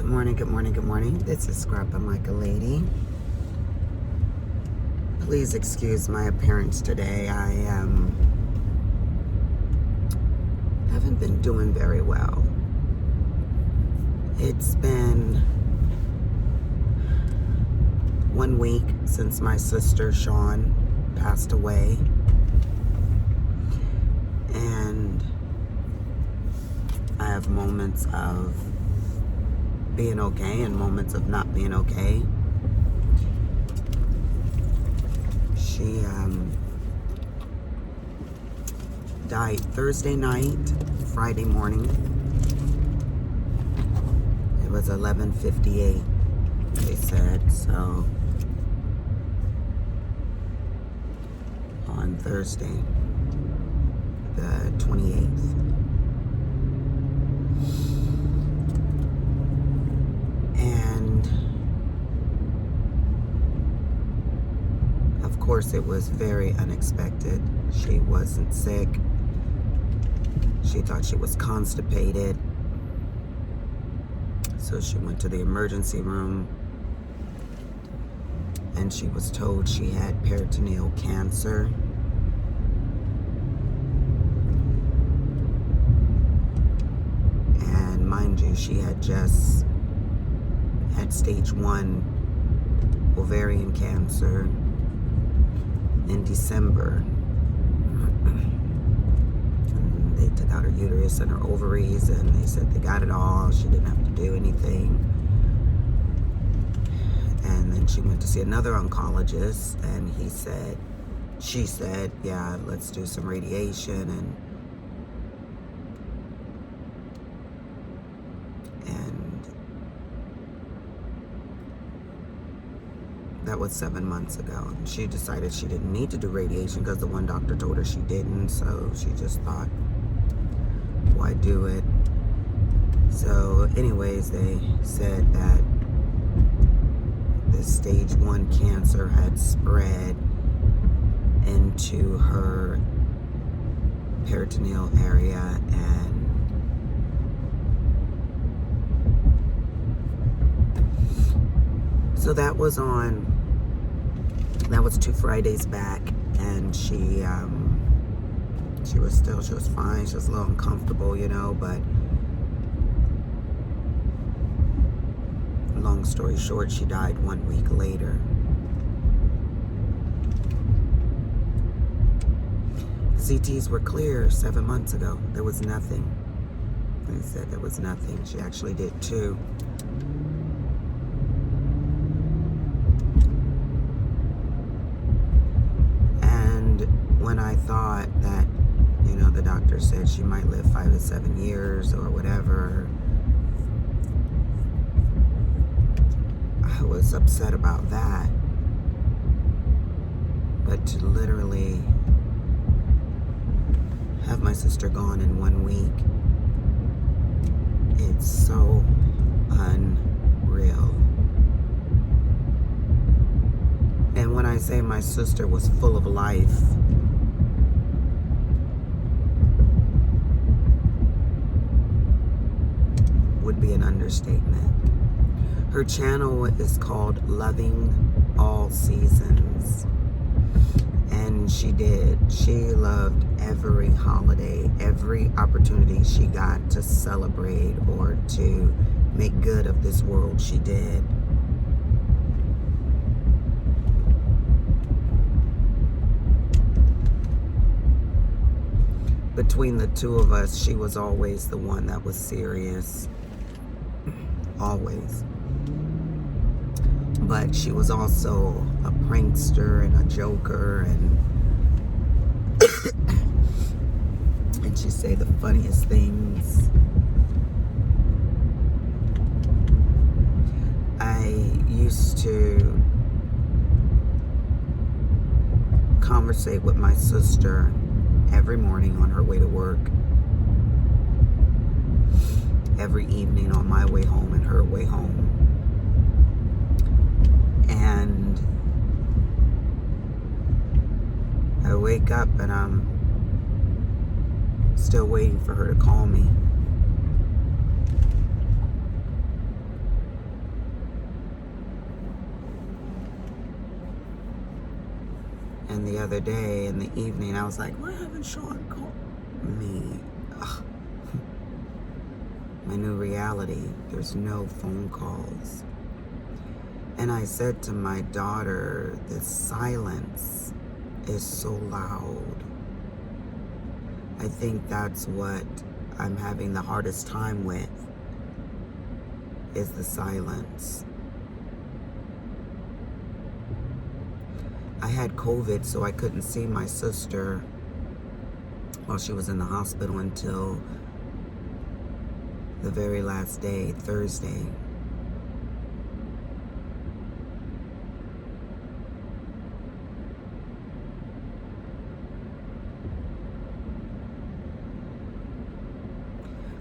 Good morning, good morning, good morning. This is Scrappa Micah Lady. Please excuse my appearance today. I haven't been doing very well. It's been 1 week since my sister Sean passed away. And I have moments of being okay and moments of not being okay. She died Thursday night, Friday morning. It was 11:58, they said. So on Thursday, the 28th. And of course it was very unexpected. She wasn't sick. She thought she was constipated. So she went to the emergency room and she was told she had peritoneal cancer. And mind you, she had just had stage 1 ovarian cancer in December. And they took out her uterus and her ovaries, and they said they got it all. She didn't have to do anything. And then she went to see another oncologist, and she said, yeah, let's do some radiation. And that was 7 months ago. And she decided she didn't need to do radiation because the one doctor told her she didn't. So she just thought, why do it? So anyways, they said that the stage 1 cancer had spread into her peritoneal area, and so that was 2 Fridays back, and she was fine. She was a little uncomfortable, but long story short, she died 1 week later. CTs were clear 7 months ago. There was nothing. They said there was nothing. She actually did 2. When I thought that, the doctor said she might live 5 to 7 years or whatever, I was upset about that. But to literally have my sister gone in 1 week, it's so unreal. And when I say my sister was full of life, would be an understatement. Her channel is called Loving All Seasons. And she loved every holiday, every opportunity she got to celebrate or to make good of this world, she did. Between the two of us, she was always the one that was serious. Always. But she was also a prankster and a joker, and and she'd say the funniest things. I used to conversate with my sister every morning on her way to work, every evening on my way home and her way home. And I wake up and I'm still waiting for her to call me. other day in the evening. I was like, why haven't Sean called me? Ugh. My new reality, there's no phone calls. And I said to my daughter, the silence is so loud. I think that's what I'm having the hardest time with, is the silence. I had COVID, so I couldn't see my sister while she was in the hospital until the very last day, Thursday.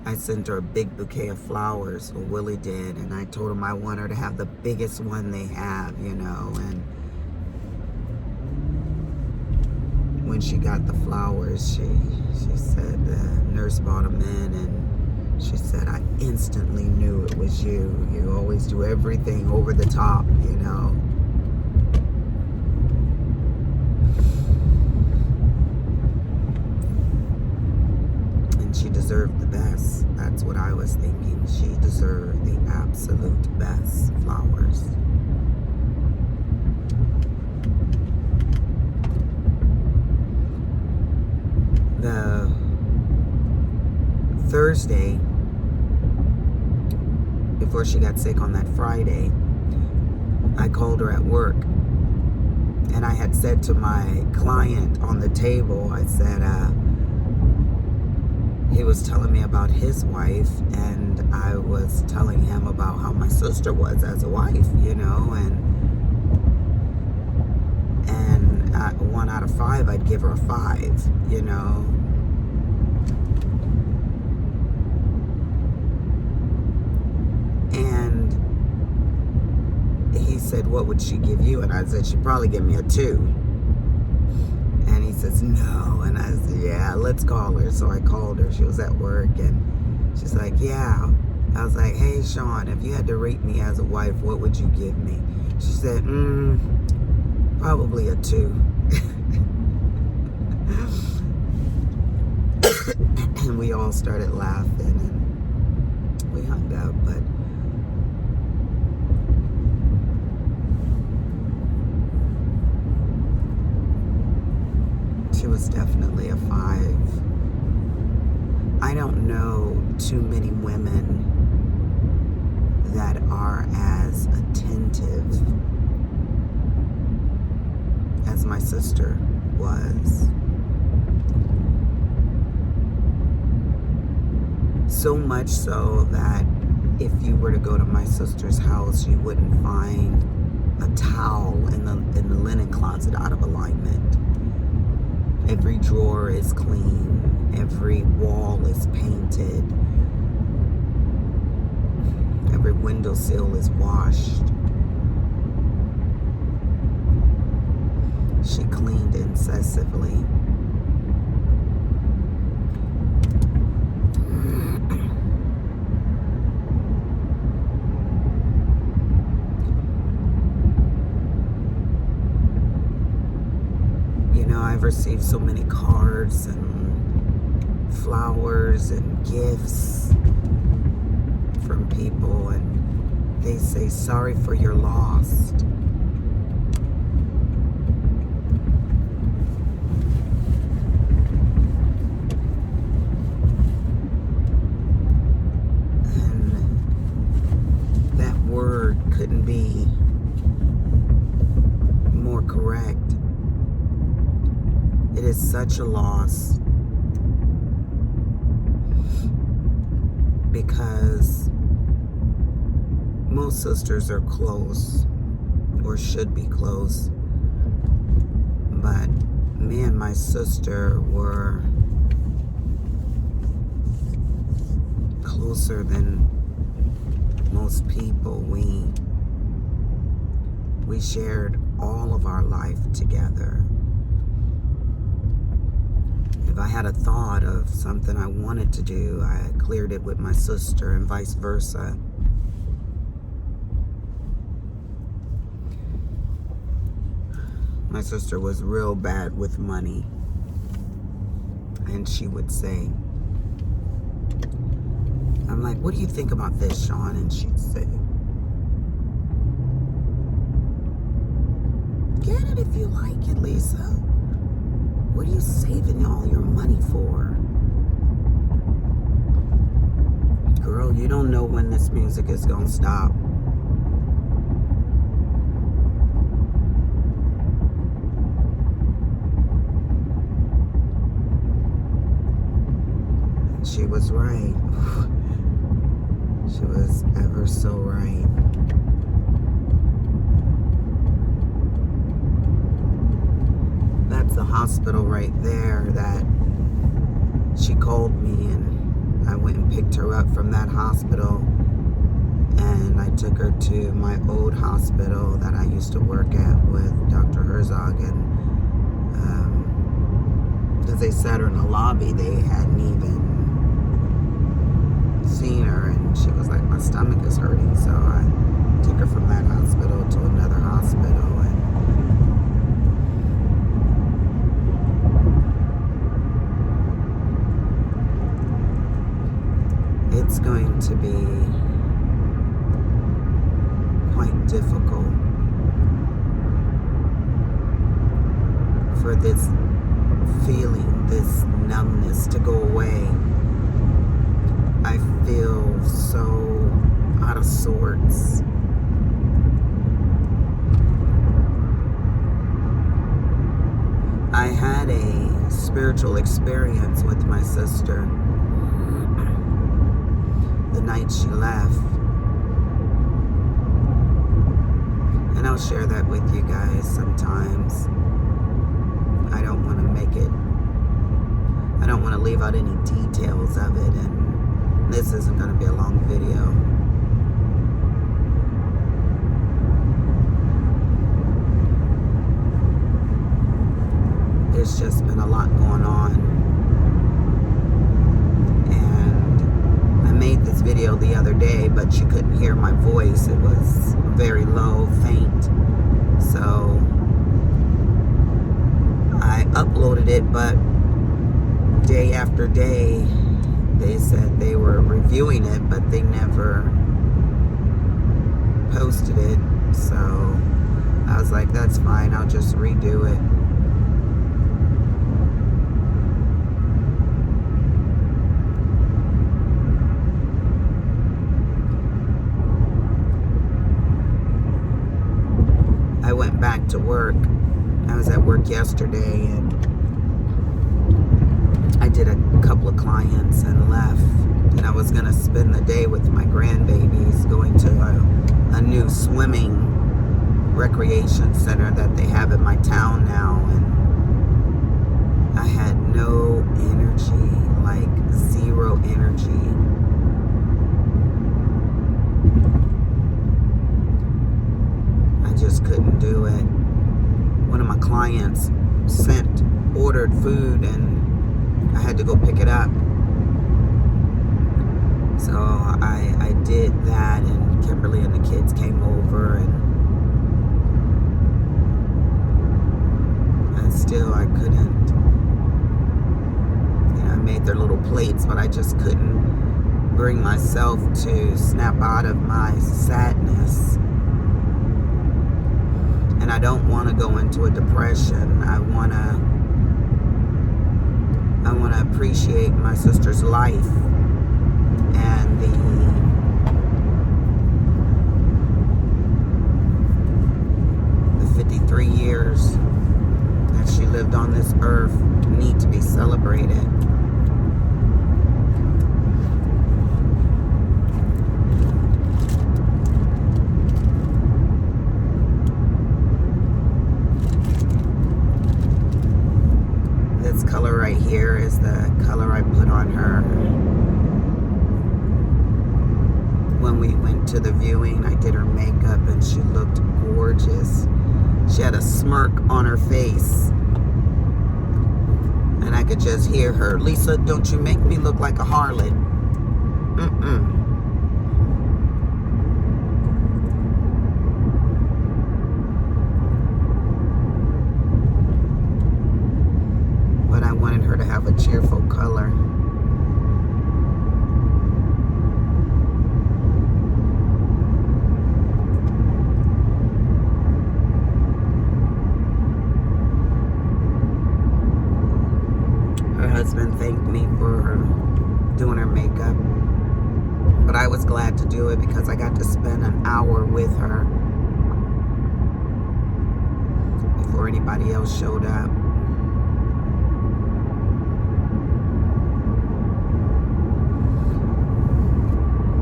I sent her a big bouquet of flowers, or Willie did, and I told him I want her to have the biggest one they have, you know, and when she got the flowers, she said the nurse brought them in, and she said, I instantly knew it was you. You always do everything over the top, you know. And she deserved the best. That's what I was thinking. She deserved the absolute best flowers. The Thursday, before she got sick on that Friday, I called her at work, and I had said to my client on the table, I said, he was telling me about his wife, and I was telling him about how my sister was as a wife, you know, and 1 out of 5, I'd give her a 5, you know. And he said, what would she give you? And I said, she'd probably give me a 2. And he says, no. And I said, yeah, let's call her. So I called her. She was at work, and she's like, yeah. I was like, hey, Sean, if you had to rate me as a wife, what would you give me? She said, probably a 2. And we all started laughing, and we hung up, but she was definitely a 5. I don't know too many women that are as attentive as my sister was. So much so that if you were to go to my sister's house, you wouldn't find a towel in the linen closet out of alignment. Every drawer is clean. Every wall is painted. Every windowsill is washed. She cleaned incessantly. You know, I've received so many cards and flowers and gifts from people, and they say, sorry for your loss. And that word couldn't be more correct. It is such a loss, because most sisters are close, or should be close, but me and my sister were closer than most people. We shared all of our life together. If I had a thought of something I wanted to do, I cleared it with my sister, and vice versa. My sister was real bad with money. And she would say, I'm like, what do you think about this, Sean? And she'd say, get it if you like it, Lisa. What are you saving all your money for? Girl, you don't know when this music is gonna stop. She was right. She was ever so right. That's the hospital right there that she called me, and I went and picked her up from that hospital, and I took her to my old hospital that I used to work at with Dr. Herzog, and because they sat her in the lobby, they hadn't even seen her, and she was like, my stomach is hurting, so I took her from that hospital to another hospital, and it's going to be quite difficult for this feeling, this numbness to go away. I feel so out of sorts. I had a spiritual experience with my sister the night she left. And I'll share that with you guys sometimes. I don't want to leave out any details of it, and this isn't going to be a long video. There's just been a lot going on. And I made this video the other day, but you couldn't hear my voice. It was very low, faint. So I uploaded it, but day after day, they said they were reviewing it, but they never posted it. So I was like, that's fine, I'll just redo it. I went back to work. I was at work yesterday, and I did a couple of clients and left. And I was going to spend the day with my grandbabies, going to a new swimming recreation center that they have in my town now. And I had no energy, like zero energy. I just couldn't do it. One of my clients ordered food, and I had to go pick it up. So I did that, and Kimberly and the kids came over, and still I couldn't. You know, I made their little plates, but I just couldn't bring myself to snap out of my sadness. And I don't want to go into a depression. I want to appreciate my sister's life and the 53 years that she lived on this earth need to be celebrated. This color right here is the color I put on her when we went to the viewing. I did her makeup, and she looked gorgeous. She had a smirk on her face, and I could just hear her, Lisa, don't you make me look like a harlot. I was glad to do it because I got to spend an hour with her before anybody else showed up.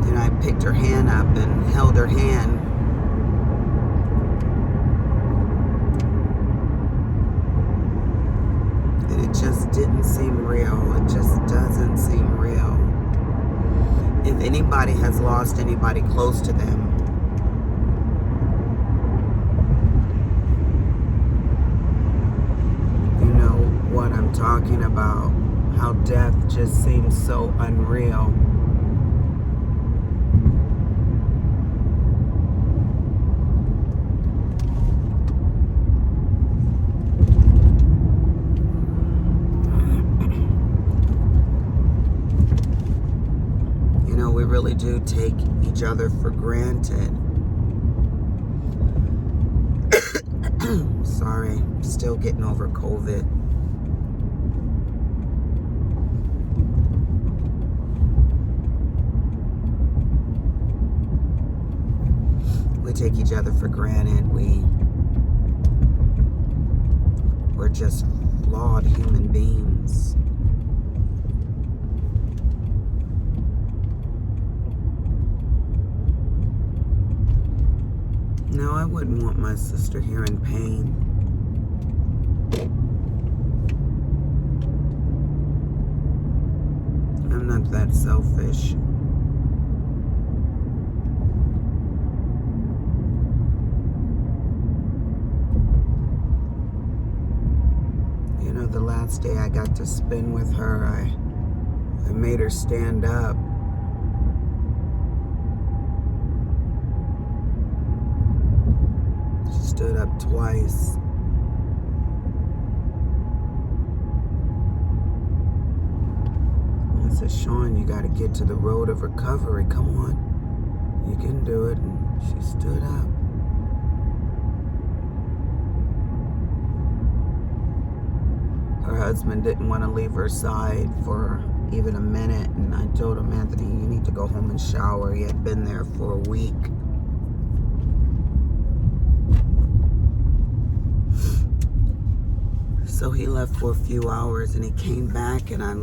Then I picked her hand up and held her hand. And it just didn't seem real. It just doesn't seem real. If anybody has lost anybody close to them, you know what I'm talking about. How death just seems so unreal. We really do take each other for granted. Sorry, still getting over COVID. We take each other for granted. We're just flawed human beings. No, I wouldn't want my sister here in pain. I'm not that selfish. You know, the last day I got to spend with her, I made her stand up. Stood up twice. I said, Sean, you got to get to the road of recovery. Come on. You can do it. And she stood up. Her husband didn't want to leave her side for even a minute. And I told him, Anthony, you need to go home and shower. He had been there for a week. So he left for a few hours and he came back and I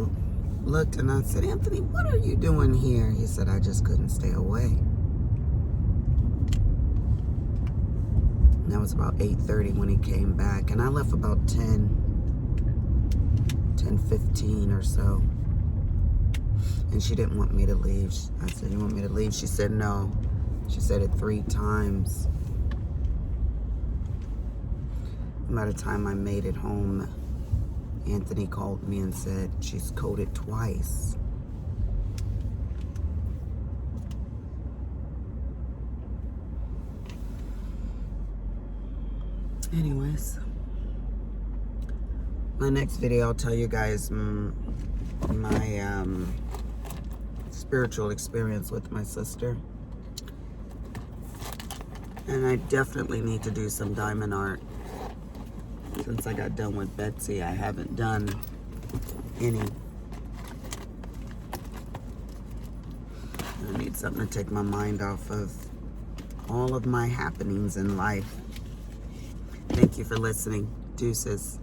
looked and I said, Anthony, what are you doing here? He said, I just couldn't stay away. And that was about 8:30 when he came back. And I left about 10:15 or so. And she didn't want me to leave. I said, you want me to leave? She said, no. She said it 3 times. By the time I made it home, Anthony called me and said, she's coded twice. Anyways, my next video, I'll tell you guys my spiritual experience with my sister. And I definitely need to do some diamond art. Since I got done with Betsy, I haven't done any. I need something to take my mind off of all of my happenings in life. Thank you for listening. Deuces.